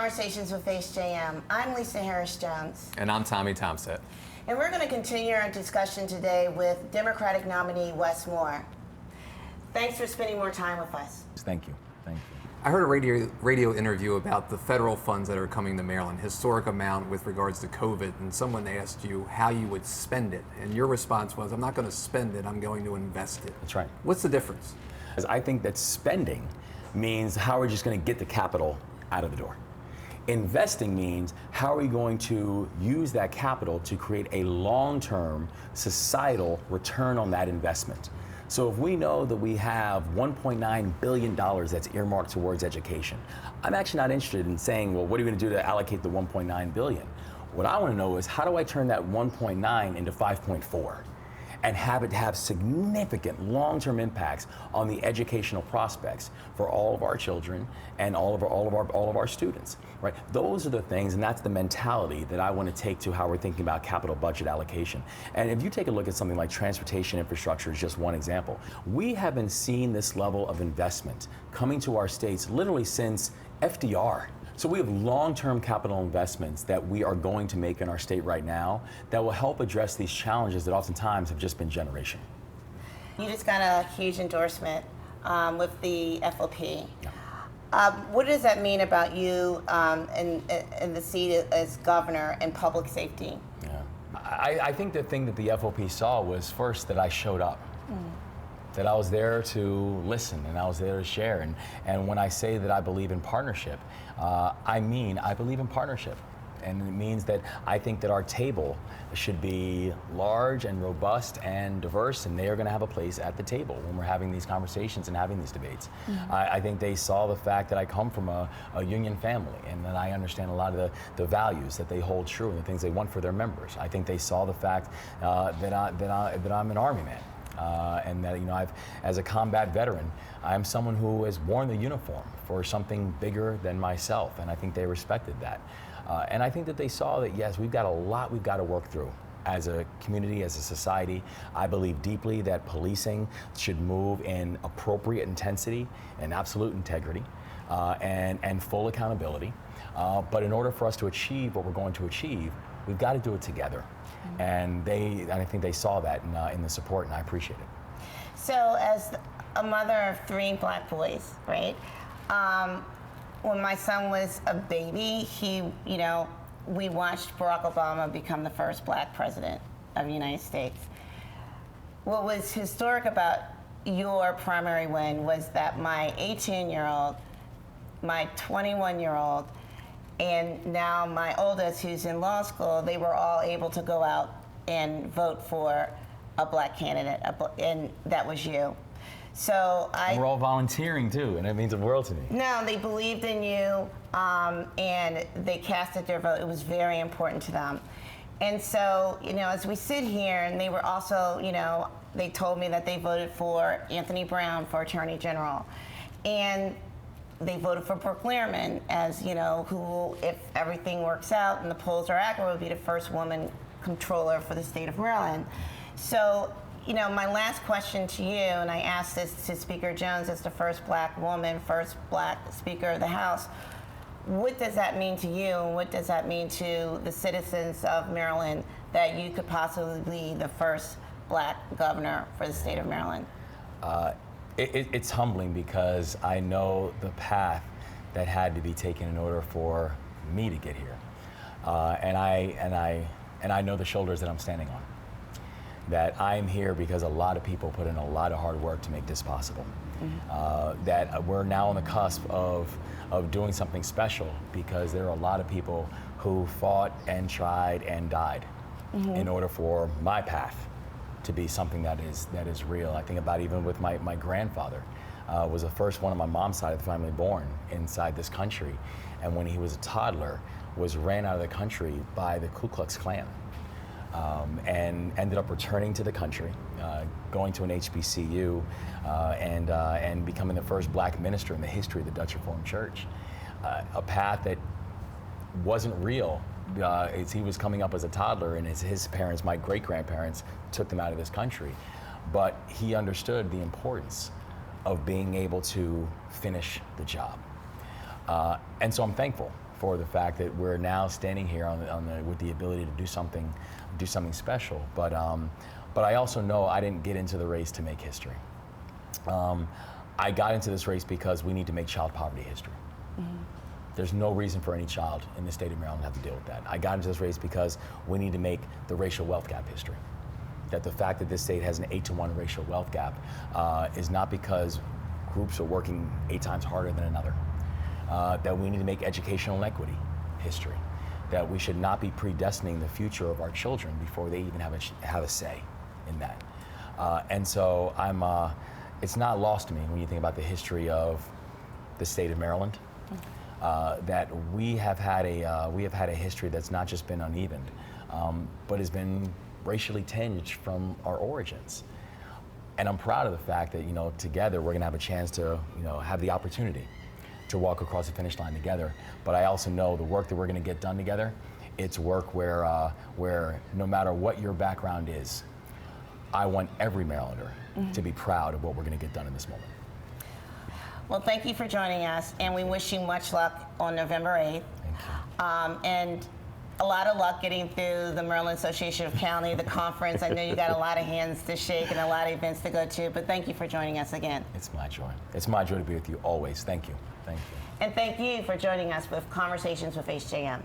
Conversations with HJM. I'm Lisa Harris-Jones. And I'm Tommy Tompsett. And we're going to continue our discussion today with Democratic nominee Wes Moore. Thanks for spending more time with us. Thank you. Thank you. I heard a radio interview about the federal funds that are coming to Maryland, historic amount with regards to COVID, and someone asked you how you would spend it. And your response was, I'm not going to spend it, I'm going to invest it. That's right. What's the difference? I think that spending means how we're just going to get the capital out of the door. Investing means how are we going to use that capital to create a long-term societal return on that investment. So if we know that we have $1.9 billion that's earmarked towards education, I'm actually not interested in saying, well, what are we going to do to allocate the $1.9 billion? What I want to know is how do I turn that 1.9 into 5.4? And have it have significant long-term impacts on the educational prospects for all of our children and all of our students, right? Those are the things, and that's the mentality that I want to take to how we're thinking about capital budget allocation. And if you take a look at something like transportation infrastructure is just one example. We haven't seen this level of investment coming to our states literally since FDR. So we have long-term capital investments that we are going to make in our state right now that will help address these challenges that oftentimes have just been generational. You just got a huge endorsement with the FOP. Yeah. What does that mean about you in the seat as governor and public safety? Yeah. I think the thing that the FOP saw was first that I showed up. That I was there to listen and I was there to share. And when I say that I believe in partnership, I mean I believe in partnership. And it means that I think that our table should be large and robust and diverse, and they are going to have a place at the table when we're having these conversations and having these debates. I think they saw the fact that I come from a union family and that I understand a lot of the values that they hold true and the things they want for their members. I think they saw the fact that I'm an Army man. And that, as a combat veteran, I'm someone who has worn the uniform for something bigger than myself, and I think they respected that. And I think that they saw that, yes, we've got a lot we've got to work through as a community, as a society. I believe deeply that policing should move in appropriate intensity and absolute integrity and full accountability. But in order for us to achieve what we're going to achieve, we've got to do it together. And I think they saw that in the support, and I appreciate it. So, as a mother of 3 black boys, right? When my son was a baby, we watched Barack Obama become the first black president of the United States. What was historic about your primary win was that my 18-year-old, my 21-year-old, and now my oldest, who's in law school, they were all able to go out and vote for a black candidate, and that was you. So we're all volunteering too, and it means the world to me. No, they believed in you, and they casted their vote. It was very important to them. And so, as we sit here, and they were also, they told me that they voted for Anthony Brown for Attorney General. And they voted for Brooke Lehrman as, who, if everything works out and the polls are accurate, would be the first woman controller for the state of Maryland. So, my last question to you, and I asked this to Speaker Jones as the first black woman, first black Speaker of the House, what does that mean to you, and what does that mean to the citizens of Maryland that you could possibly be the first black governor for the state of Maryland? It's humbling because I know the path that had to be taken in order for me to get here, and I know the shoulders that I'm standing on. That I'm here because a lot of people put in a lot of hard work to make this possible. That we're now on the cusp of doing something special because there are a lot of people who fought and tried and died in order for my path to be something that is real. I think about even with my grandfather, was the first one on my mom's side of the family born inside this country, and when he was a toddler, was ran out of the country by the Ku Klux Klan, and ended up returning to the country, going to an HBCU, and becoming the first black minister in the history of the Dutch Reformed Church. A path that wasn't real. He was coming up as a toddler, and his parents, my great-grandparents, took them out of this country. But he understood the importance of being able to finish the job. And so I'm thankful for the fact that we're now standing here with the ability to do something special. But I also know I didn't get into the race to make history. I got into this race because we need to make child poverty history. There's no reason for any child in the state of Maryland to have to deal with that. I got into this race because we need to make the racial wealth gap history. That the fact that this state has an 8-to-1 racial wealth gap is not because groups are working 8 times harder than another. That we need to make educational equity history. That we should not be predestining the future of our children before they even have a say in that. And so it's not lost to me when you think about the history of the state of Maryland. That we have had a history that's not just been uneven, but has been racially tinged from our origins. And I'm proud of the fact that together we're going to have a chance to have the opportunity to walk across the finish line together. But I also know the work that we're going to get done together, it's work where no matter what your background is, I want every Marylander to be proud of what we're going to get done in this moment. Well, thank you for joining us, and we wish you much luck on November 8th. Thank you. And a lot of luck getting through the Maryland Association of County, the conference. I know you got a lot of hands to shake and a lot of events to go to, but thank you for joining us again. It's my joy. It's my joy to be with you always. Thank you. Thank you. And thank you for joining us with Conversations with HJM.